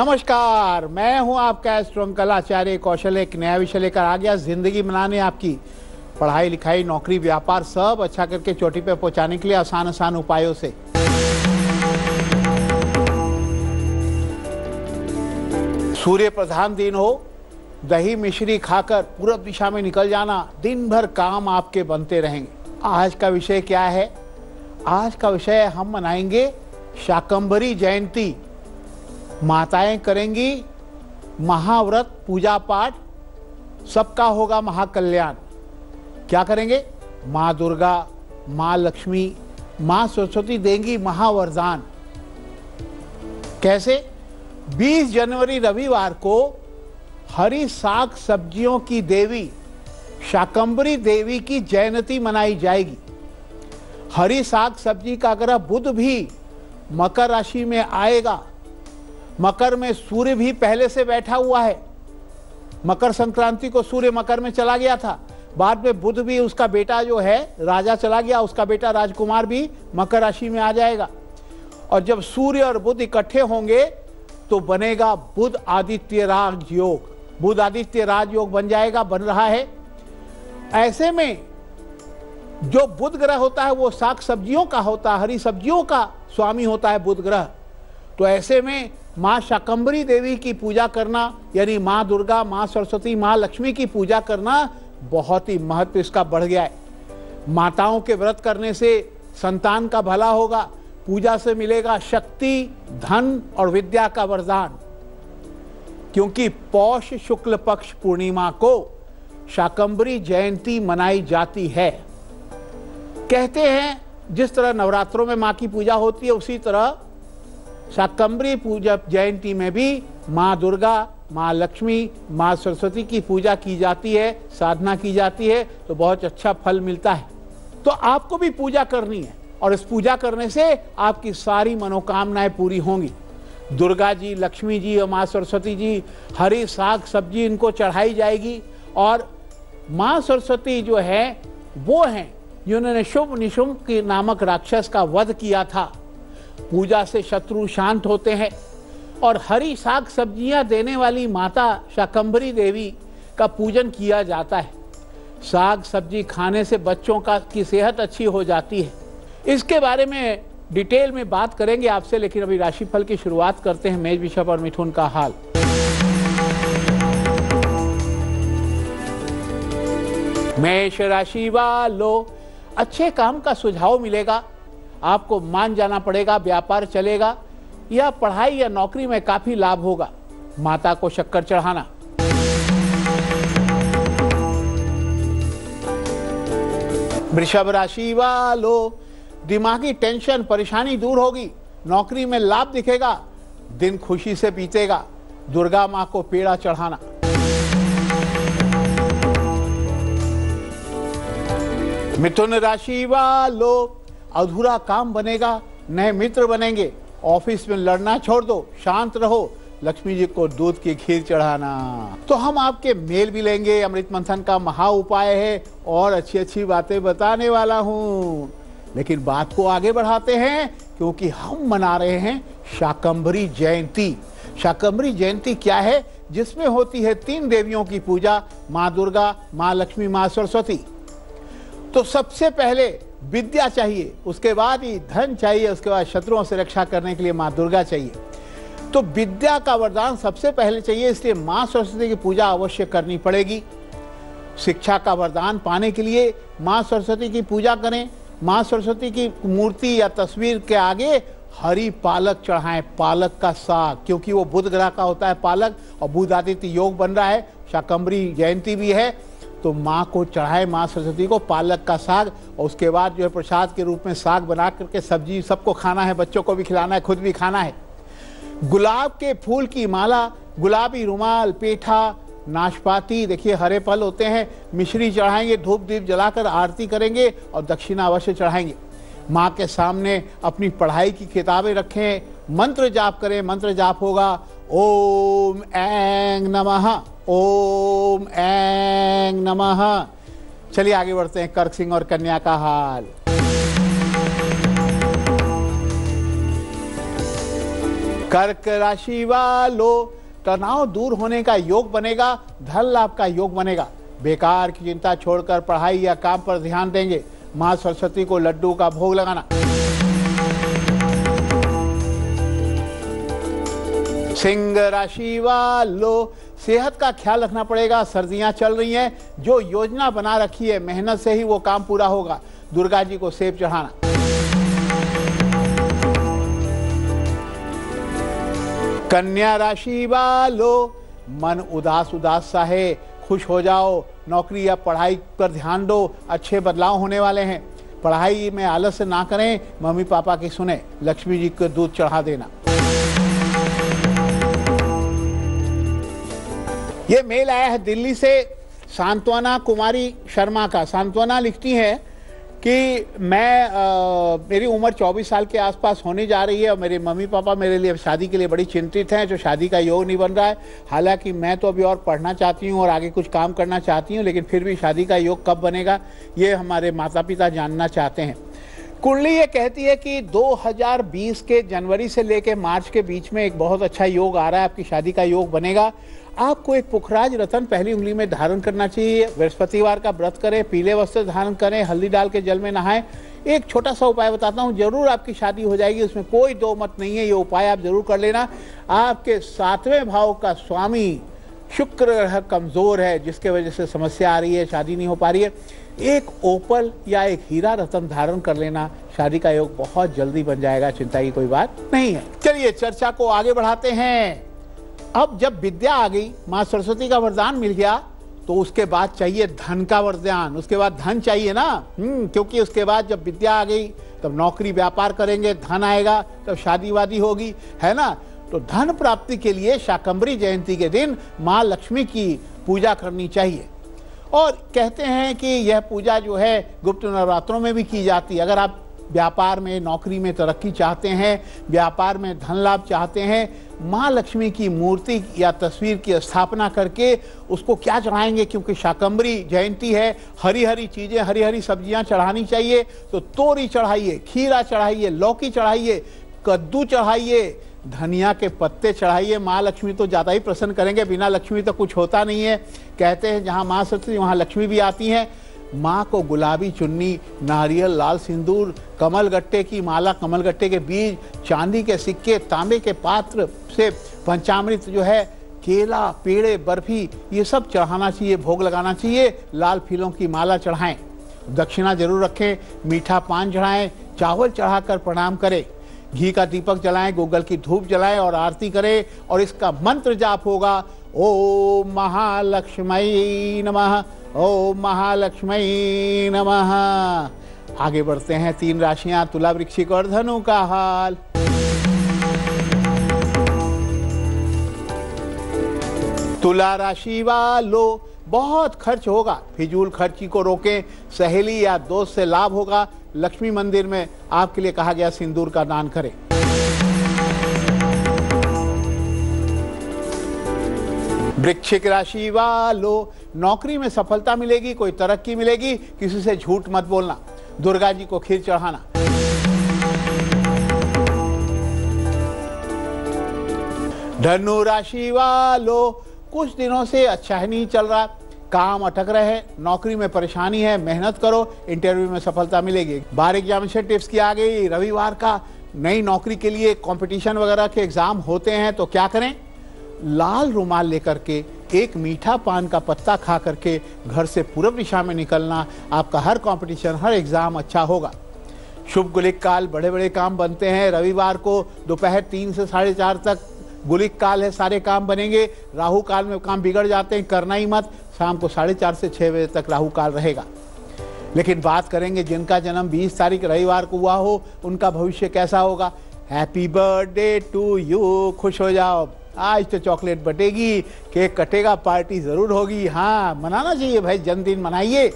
नमस्कार, मैं हूं आपका एस्ट्रोंकल आचार्य कौशल। एक नया विषय लेकर आ गया, जिंदगी बनाने आपकी पढ़ाई लिखाई नौकरी व्यापार सब अच्छा करके चोटी पे पहुंचाने के लिए आसान उपायों से। सूर्य प्रधान दिन हो, दही मिश्री खाकर पूरब दिशा में निकल जाना, दिन भर काम आपके बनते रहेंगे। आज का विषय क्या है? आज का विषय हम मनाएंगे शाकंभरी जयंती। माताएं करेंगी महाव्रत पूजा पाठ, सबका होगा महाकल्याण। क्या करेंगे? माँ दुर्गा, माँ लक्ष्मी, माँ सरस्वती देंगी महावरदान। कैसे? 20 जनवरी रविवार को हरी साग सब्जियों की देवी शाकंभरी देवी की जयंती मनाई जाएगी। हरी साग सब्जी का ग्रह बुध भी मकर राशि में आएगा। मकर में सूर्य भी पहले से बैठा हुआ है। मकर संक्रांति को सूर्य मकर में चला गया था, बाद में बुध भी, उसका बेटा जो है राजा चला गया, उसका बेटा राजकुमार भी मकर राशि में आ जाएगा। और जब सूर्य और बुध इकट्ठे होंगे तो बनेगा बुध आदित्य राज योग। बुध आदित्य राज योग बन जाएगा, बन रहा है। ऐसे में जो बुध ग्रह होता है वो साग सब्जियों का होता है, हरी सब्जियों का स्वामी होता है बुध ग्रह। तो ऐसे में माँ शाकंभरी देवी की पूजा करना, यानी माँ दुर्गा, माँ सरस्वती, माँ लक्ष्मी की पूजा करना बहुत ही महत्व इसका बढ़ गया है। माताओं के व्रत करने से संतान का भला होगा, पूजा से मिलेगा शक्ति, धन और विद्या का वरदान। क्योंकि पौष शुक्ल पक्ष पूर्णिमा को शाकंभरी जयंती मनाई जाती है। कहते हैं जिस तरह नवरात्रों में माँ की पूजा होती है, उसी तरह शाकंभरी पूजा जयंती में भी माँ दुर्गा, माँ लक्ष्मी, माँ सरस्वती की पूजा की जाती है, साधना की जाती है, तो बहुत अच्छा फल मिलता है। तो आपको भी पूजा करनी है और इस पूजा करने से आपकी सारी मनोकामनाएं पूरी होंगी। दुर्गा जी, लक्ष्मी जी और माँ सरस्वती जी, हरी साग सब्जी इनको चढ़ाई जाएगी। और माँ सरस्वती जो है वो हैं जिन्होंने शुभ निशुंभ के नामक राक्षस का वध किया था। पूजा से शत्रु शांत होते हैं। और हरी साग सब्जियां देने वाली माता शाकंभरी देवी का पूजन किया जाता है। साग सब्जी खाने से बच्चों की सेहत अच्छी हो जाती है। इसके बारे में डिटेल में बात करेंगे आपसे, लेकिन अभी राशिफल की शुरुआत करते हैं। मेष, वृषभ और मिथुन का हाल। मेष राशि वालों, अच्छे काम का सुझाव मिलेगा, आपको मान जाना पड़ेगा, व्यापार चलेगा या पढ़ाई या नौकरी में काफी लाभ होगा। माता को शक्कर चढ़ाना। वृषभ राशि वालों, दिमागी टेंशन परेशानी दूर होगी, नौकरी में लाभ दिखेगा, दिन खुशी से बीतेगा। दुर्गा मां को पेड़ा चढ़ाना। मिथुन राशि वालों, अधूरा काम बनेगा, नए मित्र बनेंगे, ऑफिस में लड़ना छोड़ दो, शांत रहो। लक्ष्मी जी को दूध की खीर चढ़ाना। तो हम आपके मेल भी लेंगे, अमृत मंथन का महा उपाय है और अच्छी अच्छी बातें बताने वाला हूं। लेकिन बात को आगे बढ़ाते हैं, क्योंकि हम मना रहे हैं शाकंभरी जयंती। शाकंभरी जयंती क्या है? जिसमें होती है 3 देवियों की पूजा, माँ दुर्गा, माँ लक्ष्मी, माँ सरस्वती। तो सबसे पहले विद्या चाहिए, उसके बाद ही धन चाहिए, उसके बाद शत्रुओं से रक्षा करने के लिए माँ दुर्गा चाहिए। तो विद्या का वरदान सबसे पहले चाहिए, इसलिए माँ सरस्वती की पूजा अवश्य करनी पड़ेगी। शिक्षा का वरदान पाने के लिए माँ सरस्वती की पूजा करें। माँ सरस्वती की मूर्ति या तस्वीर के आगे हरी पालक चढ़ाएं, पालक का साग, क्योंकि वो बुध ग्रह का होता है पालक, और बुध आदित्य योग बन रहा है, शाकंभरी जयंती भी है। तो माँ को चढ़ाए, माँ सरस्वती को पालक का साग। और उसके बाद जो है प्रसाद के रूप में साग बना करके सब्जी सबको खाना है, बच्चों को भी खिलाना है, खुद भी खाना है। गुलाब के फूल की माला, गुलाबी रुमाल, पेठा, नाशपाती, देखिए हरे फल होते हैं, मिश्री चढ़ाएंगे, धूप दीप जलाकर आरती करेंगे और दक्षिणा अवश्य चढ़ाएंगे। माँ के सामने अपनी पढ़ाई की किताबें रखें, मंत्र जाप करें। मंत्र जाप होगा ओम ऐं नमः, ओम ऐं नमः। चलिए आगे बढ़ते हैं। कर्क, सिंह और कन्या का हाल। कर्क राशि वालों, तनाव दूर होने का योग बनेगा, धन लाभ का योग बनेगा। बेकार की चिंता छोड़कर पढ़ाई या काम पर ध्यान देंगे। मां सरस्वती को लड्डू का भोग लगाना। सिंह राशि वालों, सेहत का ख्याल रखना पड़ेगा। सर्दियां चल रही हैं, जो योजना बना रखी है मेहनत से ही वो काम पूरा होगा। दुर्गा जी को सेब चढ़ाना। कन्या राशि वालों, मन उदास उदास सा है, खुश हो जाओ। नौकरी या पढ़ाई पर ध्यान दो, अच्छे बदलाव होने वाले हैं। पढ़ाई में आलस्य ना करें, मम्मी पापा की सुने। लक्ष्मी जी को दूध चढ़ा देना। ये मेल आया है दिल्ली से सांत्वना कुमारी शर्मा का। सांत्वना लिखती है कि मेरी उम्र 24 साल के आसपास होने जा रही है और मेरे मम्मी पापा मेरे लिए शादी के लिए बड़ी चिंतित हैं। जो शादी का योग नहीं बन रहा है। हालांकि मैं तो अभी और पढ़ना चाहती हूँ और आगे कुछ काम करना चाहती हूँ, लेकिन फिर भी शादी का योग कब बनेगा ये हमारे माता पिता जानना चाहते हैं। कुंडली ये कहती है कि 2020 के जनवरी से लेकर मार्च के बीच में एक बहुत अच्छा योग आ रहा है, आपकी शादी का योग बनेगा। आपको एक पुखराज रतन पहली उंगली में धारण करना चाहिए। बृहस्पतिवार का व्रत करें, पीले वस्त्र धारण करें, हल्दी डाल के जल में नहाएं। एक छोटा सा उपाय बताता हूँ, जरूर आपकी शादी हो जाएगी, उसमें कोई दो मत नहीं है। ये उपाय आप जरूर कर लेना। आपके 7वें भाव का स्वामी शुक्र ग्रह कमजोर है, जिसके वजह से समस्या आ रही है, शादी नहीं हो पा रही है। एक ओपल या एक हीरा रतन धारण कर लेना, शादी का योग बहुत जल्दी बन जाएगा, चिंता की कोई बात नहीं है। चलिए चर्चा को आगे बढ़ाते हैं। अब जब विद्या आ गई, मां सरस्वती का वरदान मिल गया, तो उसके बाद चाहिए धन का वरदान। उसके बाद धन चाहिए ना, क्योंकि उसके बाद जब विद्या आ गई तब नौकरी व्यापार करेंगे, धन आएगा, तब शादी वादी होगी, है ना। तो धन प्राप्ति के लिए शाकंभरी जयंती के दिन मां लक्ष्मी की पूजा करनी चाहिए। और कहते हैं कि यह पूजा जो है गुप्त नवरात्रों में भी की जाती है। अगर आप व्यापार में, नौकरी में तरक्की चाहते हैं, व्यापार में धन लाभ चाहते हैं, माँ लक्ष्मी की मूर्ति या तस्वीर की स्थापना करके उसको क्या चढ़ाएंगे, क्योंकि शाकंभरी जयंती है, हरी हरी चीज़ें, हरी हरी सब्जियां चढ़ानी चाहिए। तो तोरी चढ़ाइए, खीरा चढ़ाइए, लौकी चढ़ाइए, कद्दू चढ़ाइए, धनिया के पत्ते चढ़ाइए। माँ लक्ष्मी तो ज़्यादा ही प्रसन्न करेंगे, बिना लक्ष्मी तो कुछ होता नहीं है। कहते हैं जहाँ माँ सरस्वती वहाँ लक्ष्मी भी आती हैं। माँ को गुलाबी चुन्नी, नारियल, लाल सिंदूर, कमल गट्टे की माला, कमल गट्टे के बीज, चांदी के सिक्के, तांबे के पात्र से पंचामृत जो है, केला, पेड़े, बर्फी, ये सब चढ़ाना चाहिए, भोग लगाना चाहिए। लाल फूलों की माला चढ़ाएं, दक्षिणा जरूर रखें, मीठा पान चढ़ाएं, चावल चढ़ाकर प्रणाम करें, घी का दीपक जलाएं, गूगल की धूप जलाएं और आरती करें। और इसका मंत्र जाप होगा, ओम महालक्ष्मी नमः, ओम महालक्ष्मी नमः। आगे बढ़ते हैं। 3 राशियां, तुला, वृश्चिक और धनु का हाल। तुला राशि वालों, बहुत खर्च होगा, फिजूल खर्ची को रोकें। सहेली या दोस्त से लाभ होगा। लक्ष्मी मंदिर में आपके लिए कहा गया सिंदूर का दान करें। वृश्चिक राशि वालों, नौकरी में सफलता मिलेगी, कोई तरक्की मिलेगी, किसी से झूठ मत बोलना। दुर्गा जी को खीर चढ़ाना। धनु राशि वालों, कुछ दिनों से अच्छा ही नहीं चल रहा, काम अटक रहे हैं, नौकरी में परेशानी है, मेहनत करो, इंटरव्यू में सफलता मिलेगी। बार एग्जामिनेशन टिप्स की आ गई। रविवार का नई नौकरी के लिए कंपटीशन वगैरह के एग्जाम होते हैं, तो क्या करें, लाल रुमाल लेकर के एक मीठा पान का पत्ता खा करके घर से पूर्व दिशा में निकलना, आपका हर कंपटीशन, हर एग्जाम अच्छा होगा। शुभ गुलिक काल, बड़े बड़े काम बनते हैं। रविवार को दोपहर 3 से 4:30 तक गुलिक काल है, सारे काम बनेंगे। राहु काल में काम बिगड़ जाते हैं, करना ही मत। शाम को 4:30 से 6 बजे तक राहु काल रहेगा। लेकिन बात करेंगे जिनका जन्म 20 तारीख रविवार को हुआ हो, उनका भविष्य कैसा होगा। हैप्पी बर्थडे टू यू, खुश हो जाओ, आज तो चॉकलेट बटेगी, केक कटेगा, पार्टी जरूर होगी। हाँ, मनाना चाहिए भाई, जन्मदिन मनाइए।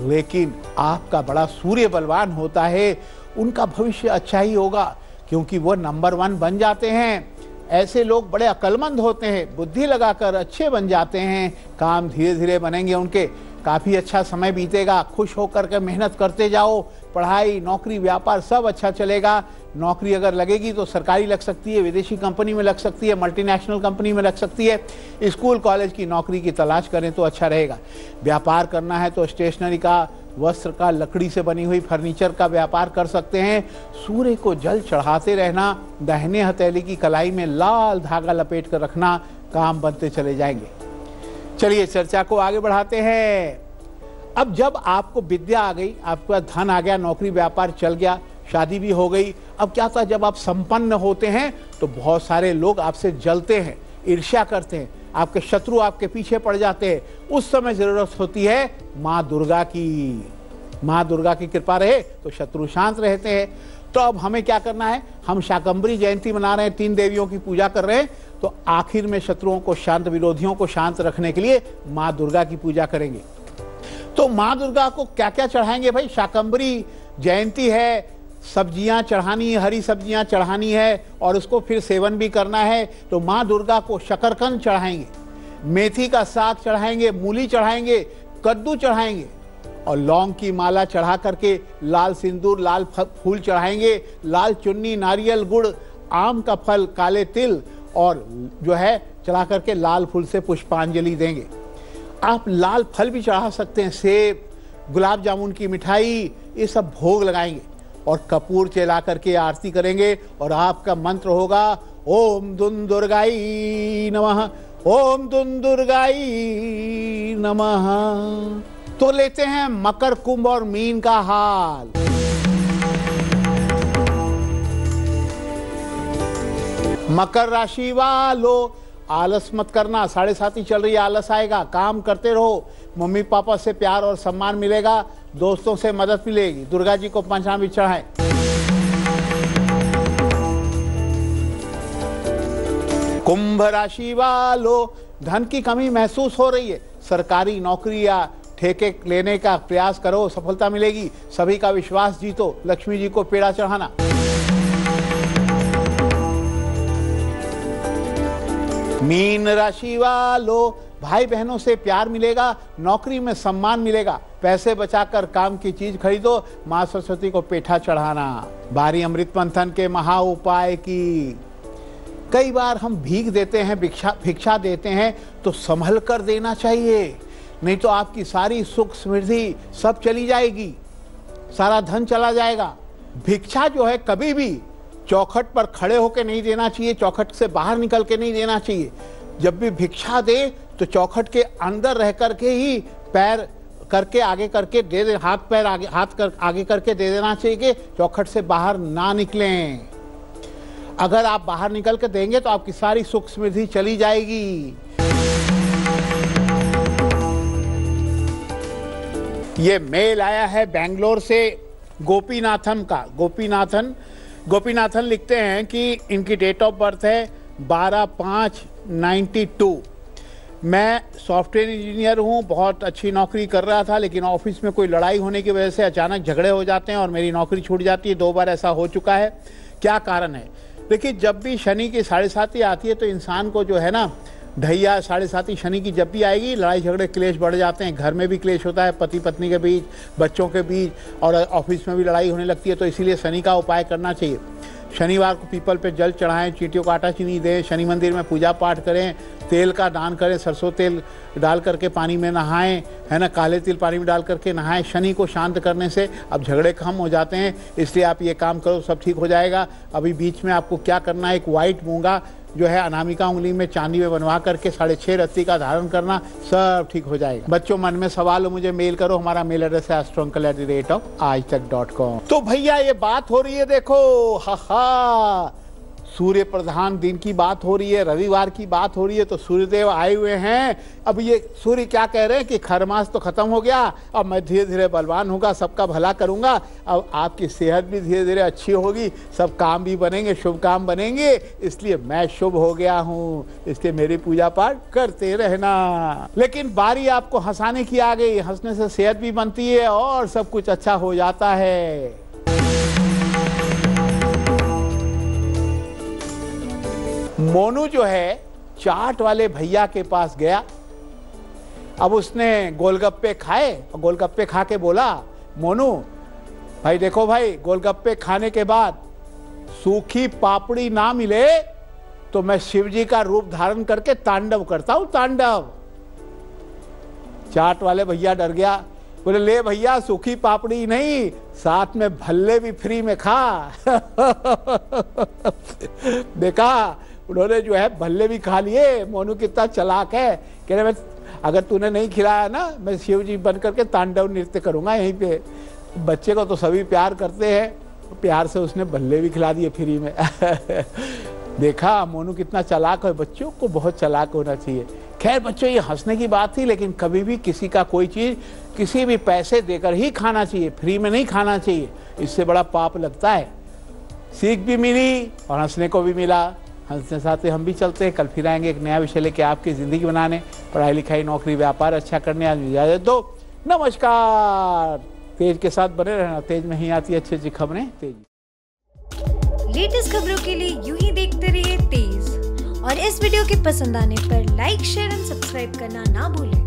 लेकिन आपका बड़ा सूर्य बलवान होता है, उनका भविष्य अच्छा ही होगा, क्योंकि वो नंबर 1 बन जाते हैं। ऐसे लोग बड़े अक्लमंद होते हैं, बुद्धि लगाकर अच्छे बन जाते हैं, काम धीरे धीरे बनेंगे उनके। काफ़ी अच्छा समय बीतेगा, खुश होकर के मेहनत करते जाओ, पढ़ाई, नौकरी, व्यापार सब अच्छा चलेगा। नौकरी अगर लगेगी तो सरकारी लग सकती है, विदेशी कंपनी में लग सकती है, मल्टीनेशनल कंपनी में लग सकती है। स्कूल कॉलेज की नौकरी की तलाश करें तो अच्छा रहेगा। व्यापार करना है तो स्टेशनरी का, वस्त्र का, लकड़ी से बनी हुई फर्नीचर का व्यापार कर सकते हैं। सूर्य को जल चढ़ाते रहना, दाहिने हथेली की कलाई में लाल धागा लपेट कर रखना, काम बनते चले जाएंगे। चलिए चर्चा को आगे बढ़ाते हैं। अब जब आपको विद्या आ गई, आपके पास धन आ गया, नौकरी व्यापार चल गया, शादी भी हो गई, अब क्या था, जब आप संपन्न होते हैं तो बहुत सारे लोग आपसे जलते हैं, ईर्ष्या करते हैं, आपके शत्रु आपके पीछे पड़ जाते हैं। उस समय जरूरत होती है माँ दुर्गा की। माँ दुर्गा की कृपा रहे तो शत्रु शांत रहते हैं। तो अब हमें क्या करना है, हम शाकंभरी जयंती मना रहे हैं, 3 देवियों की पूजा कर रहे हैं, तो आखिर में शत्रुओं को शांत, विरोधियों को शांत रखने के लिए माँ दुर्गा की पूजा करेंगे। तो माँ दुर्गा को क्या क्या चढ़ाएंगे भाई? शाकंभरी जयंती है, सब्जियां चढ़ानी है, हरी सब्जियां चढ़ानी है और उसको फिर सेवन भी करना है। तो माँ दुर्गा को शकरकंद चढ़ाएंगे, मेथी का साग चढ़ाएंगे, मूली चढ़ाएंगे, कद्दू चढ़ाएंगे और लौंग की माला चढ़ा करके लाल सिंदूर, लाल फूल चढ़ाएंगे, लाल चुन्नी, नारियल, गुड़, आम का फल, काले तिल और जो है चढ़ा करके लाल फूल से पुष्पांजलि देंगे। आप लाल फल भी चढ़ा सकते हैं, सेब, गुलाब जामुन की मिठाई, ये सब भोग लगाएंगे और कपूर जला करके आरती करेंगे। और आपका मंत्र होगा ओम दुन दुर्गाई नमः, ओम दुन दुर्गाई नमः। तो लेते हैं मकर, कुंभ और मीन का हाल। मकर राशि वालों, आलस मत करना, 7:30 चल रही है, आलस आएगा, काम करते रहो। मम्मी पापा से प्यार और सम्मान मिलेगा, दोस्तों से मदद मिलेगी। दुर्गा जी को पंचामृत चढ़ाएं। कुंभ राशि वालों, धन की कमी महसूस हो रही है, सरकारी नौकरी या ठेके लेने का प्रयास करो, सफलता मिलेगी। सभी का विश्वास जीतो, लक्ष्मी जी को पेड़ा चढ़ाना। मीन राशि वालों, भाई बहनों से प्यार मिलेगा, नौकरी में सम्मान मिलेगा, पैसे बचाकर काम की चीज खरीदो, मां सरस्वती को पेठा चढ़ाना। बारी अमृत मंथन के महा उपाय की। कई बार हम भीख देते हैं, भिक्षा देते हैं तो संभल कर देना चाहिए, नहीं तो आपकी सारी सुख समृद्धि सब चली जाएगी, सारा धन चला जाएगा। भिक्षा जो है कभी भी चौखट पर खड़े होकर नहीं देना चाहिए, चौखट से बाहर निकल के नहीं देना चाहिए। जब भी भिक्षा दे तो चौखट के अंदर रह करके ही पैर करके आगे करके दे दे, हाथ पैर आगे, आगे करके दे देना चाहिए कि चौखट से बाहर ना निकलें। अगर आप बाहर निकल के देंगे तो आपकी सारी सुख समृद्धि चली जाएगी। ये मेल आया है बेंगलोर से गोपीनाथन का। गोपीनाथन लिखते हैं कि इनकी डेट ऑफ बर्थ है 12/5/92। मैं सॉफ्टवेयर इंजीनियर हूँ, बहुत अच्छी नौकरी कर रहा था, लेकिन ऑफिस में कोई लड़ाई होने की वजह से अचानक झगड़े हो जाते हैं और मेरी नौकरी छूट जाती है। 2 बार ऐसा हो चुका है, क्या कारण है? देखिए, जब भी शनि की 7:30 आती है तो इंसान को जो है ना, ढैया 7:30 शनि की जब भी आएगी, लड़ाई झगड़े क्लेश बढ़ जाते हैं। घर में भी क्लेश होता है, पति पत्नी के बीच, बच्चों के बीच, और ऑफिस में भी लड़ाई होने लगती है। तो इसीलिए शनि का उपाय करना चाहिए। शनिवार को पीपल पे जल चढ़ाएं, चींटियों को आटा चीनी दें, शनि मंदिर में पूजा पाठ करें, तेल का दान करें, सरसों तेल डाल करके पानी में नहाएं, है ना, काले तिल पानी में डाल करके नहाएं। शनि को शांत करने से अब झगड़े कम हो जाते हैं, इसलिए आप ये काम करो, सब ठीक हो जाएगा। अभी बीच में आपको क्या करना है, एक वाइट मूंगा जो है अनामिका उंगली में चांदी में बनवा करके 6.5 रत्ती का धारण करना, सब ठीक हो जाएगा। बच्चों, मन में सवाल हो मुझे मेल करो, हमारा मेल एड्रेस है astrouncle@aajtak.com। तो भैया ये बात हो रही है, देखो, हा सूर्य प्रधान दिन की बात हो रही है, रविवार की बात हो रही है, तो सूर्यदेव आए हुए हैं। अब ये सूर्य क्या कह रहे हैं कि खरमास तो खत्म हो गया, अब मैं धीरे धीरे बलवान होगा, सबका भला करूंगा, अब आपकी सेहत भी धीरे धीरे अच्छी होगी, सब काम भी बनेंगे, शुभ काम बनेंगे, इसलिए मैं शुभ हो गया हूँ, इसलिए मेरी पूजा पाठ करते रहना। लेकिन बारी आपको हंसाने की आ गई, हंसने से सेहत भी बनती है और सब कुछ अच्छा हो जाता है। मोनू जो है चाट वाले भैया के पास गया। अब उसने गोलगप्पे खाए और गोलगप्पे खा के बोला, मोनू भाई देखो भाई, गोलगप्पे खाने के बाद सूखी पापड़ी ना मिले तो मैं शिव जी का रूप धारण करके तांडव करता हूं, तांडव। चाट वाले भैया डर गया, बोले ले भैया सूखी पापड़ी नहीं, साथ में भल्ले भी फ्री में खा। देखा, उन्होंने जो है भल्ले भी खा लिए। मोनू कितना चालाक है, कह रहे अगर तूने नहीं खिलाया ना, मैं शिव जी बन करके तांडव नृत्य करूंगा यहीं पे। बच्चे को तो सभी प्यार करते हैं, प्यार से उसने भल्ले भी खिला दिए फ्री में। देखा मोनू कितना चालाक है, बच्चों को बहुत चालाक होना चाहिए। खैर बच्चों, ये हंसने की बात थी, लेकिन कभी भी किसी का कोई चीज किसी भी पैसे देकर ही खाना चाहिए, फ्री में नहीं खाना चाहिए, इससे बड़ा पाप लगता है। सीख भी मिली और हंसने को भी मिला। हंसने साथ हम भी चलते हैं, कल फिर आएंगे एक नया विषय लेके आपकी जिंदगी बनाने, पढ़ाई लिखाई नौकरी व्यापार अच्छा करने। आज इजाजत दो, नमस्कार। तेज के साथ बने रहना, तेज में ही आती है अच्छी अच्छी खबरें। तेज लेटेस्ट खबरों के लिए यूं ही देखते रहिए तेज, और इस वीडियो के पसंद आने पर लाइक शेयर एंड सब्सक्राइब करना ना भूलें।